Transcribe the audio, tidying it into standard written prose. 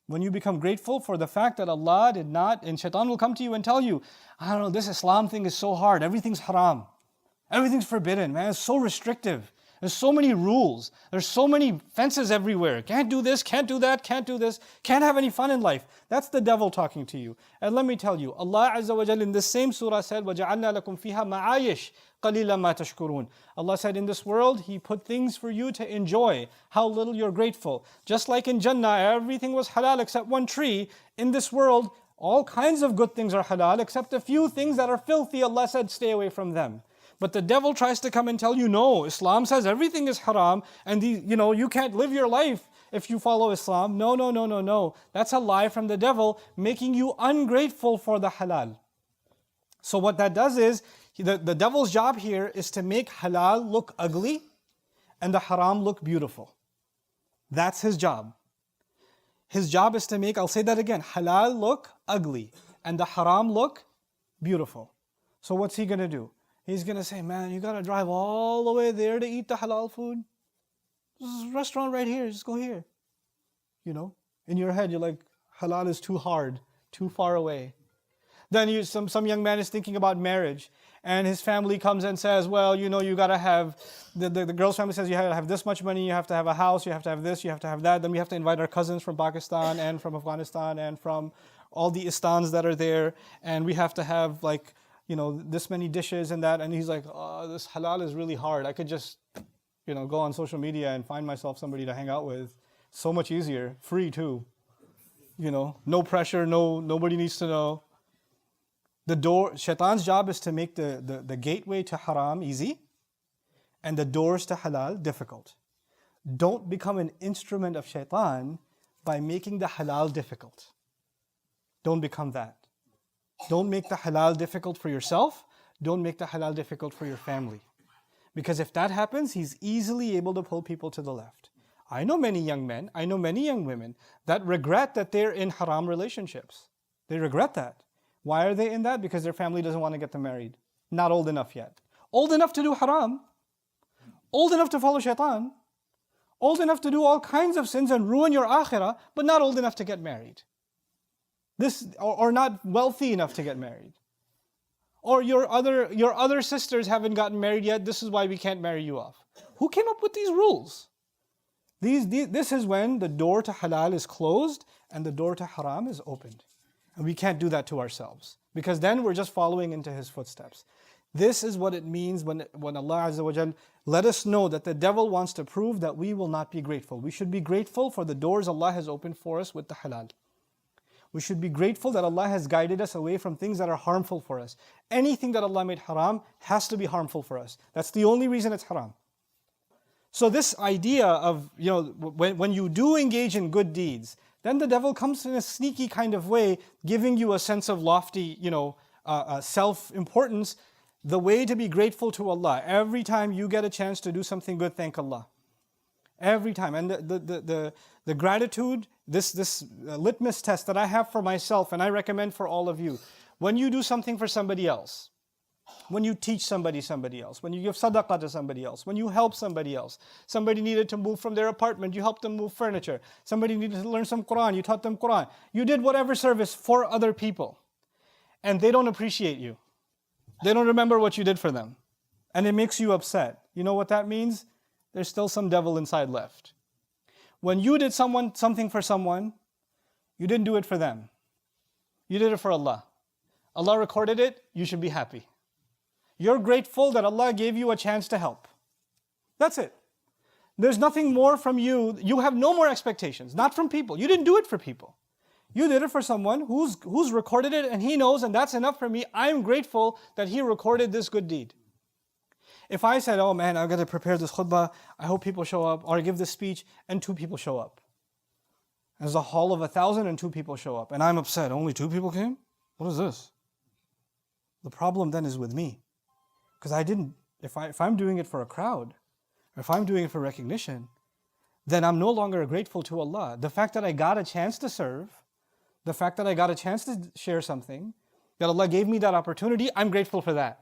When you become grateful for the fact that Allah did not, and shaitan will come to you and tell you, I don't know, this Islam thing is so hard, everything's haram. Everything's forbidden, man, it's so restrictive. There's so many rules. There's so many fences everywhere. Can't do this, can't do that, can't do this. Can't have any fun in life. That's the devil talking to you. And let me tell you, Allah Azza wa Jal in this same surah said, وَجَعَلْنَا لَكُمْ فِيهَا مَعَايِشْ قَلِيلًا مَا تَشْكُرُونَ. Allah said, in this world, He put things for you to enjoy. How little you're grateful. Just like in Jannah, everything was halal except one tree. In this world, all kinds of good things are halal except a few things that are filthy. Allah said, stay away from them. But the devil tries to come and tell you, no, Islam says everything is haram and you can't live your life if you follow Islam. No, no, no, no, no. That's a lie from the devil, making you ungrateful for the halal. So what that does is, the devil's job here is to make halal look ugly and the haram look beautiful. That's his job. His job is to make, I'll say that again, halal look ugly and the haram look beautiful. So what's he going to do? He's going to say, man, you got to drive all the way there to eat the halal food? This is a restaurant right here, just go here. In your head, you're like, halal is too hard, too far away. Then some young man is thinking about marriage, and his family comes and says, well, you got to have, the girl's family says you have to have this much money, you have to have a house, you have to have this, you have to have that. Then we have to invite our cousins from Pakistan and from Afghanistan and from all the istans that are there, and we have to have this many dishes and that. And he's like, oh, this halal is really hard. I could just, go on social media and find myself somebody to hang out with. So much easier, free too. No pressure, nobody needs to know. Shaitan's job is to make the gateway to haram easy and the doors to halal difficult. Don't become an instrument of shaitan by making the halal difficult. Don't become that. Don't make the halal difficult for yourself. Don't make the halal difficult for your family. Because if that happens, he's easily able to pull people to the left. I know many young men, I know many young women that regret that they're in haram relationships. They regret that. Why are they in that? Because their family doesn't want to get them married. Not old enough yet. Old enough to do haram. Old enough to follow shaitan. Old enough to do all kinds of sins and ruin your akhirah, but not old enough to get married. Or not wealthy enough to get married. Or your other sisters haven't gotten married yet, this is why we can't marry you off. Who came up with these rules? This is when the door to halal is closed and the door to haram is opened. And we can't do that to ourselves, because then we're just following into His footsteps. This is what it means when Allah Azza wa Jal let us know that the devil wants to prove that we will not be grateful. We should be grateful for the doors Allah has opened for us with the halal. We should be grateful that Allah has guided us away from things that are harmful for us. Anything that Allah made haram has to be harmful for us. That's the only reason it's haram. So this idea of, when you do engage in good deeds, then the devil comes in a sneaky kind of way, giving you a sense of lofty, self-importance. The way to be grateful to Allah, every time you get a chance to do something good, thank Allah. Every time. And the gratitude, this litmus test that I have for myself and I recommend for all of you, when you do something for somebody else, when you teach somebody else, when you give sadaqah to somebody else, when you help somebody else, somebody needed to move from their apartment, you helped them move furniture, somebody needed to learn some Quran, you taught them Quran, you did whatever service for other people, and they don't appreciate you. They don't remember what you did for them, and it makes you upset. You know what that means? There's still some devil inside left. When you did something for someone, you didn't do it for them. You did it for Allah. Allah recorded it, you should be happy. You're grateful that Allah gave you a chance to help. That's it. There's nothing more from you. You have no more expectations, not from people. You didn't do it for people. You did it for someone who's recorded it and he knows, and that's enough for me. I'm grateful that he recorded this good deed. If I said, oh man, I've got to prepare this khutbah, I hope people show up, or I give this speech and 2 people show up. There's a hall of 1,000 and 2 people show up, and I'm upset, only 2 people came? What is this? The problem then is with me. Because if I'm doing it for a crowd, or if I'm doing it for recognition, then I'm no longer grateful to Allah. The fact that I got a chance to serve, the fact that I got a chance to share something, that Allah gave me that opportunity, I'm grateful for that.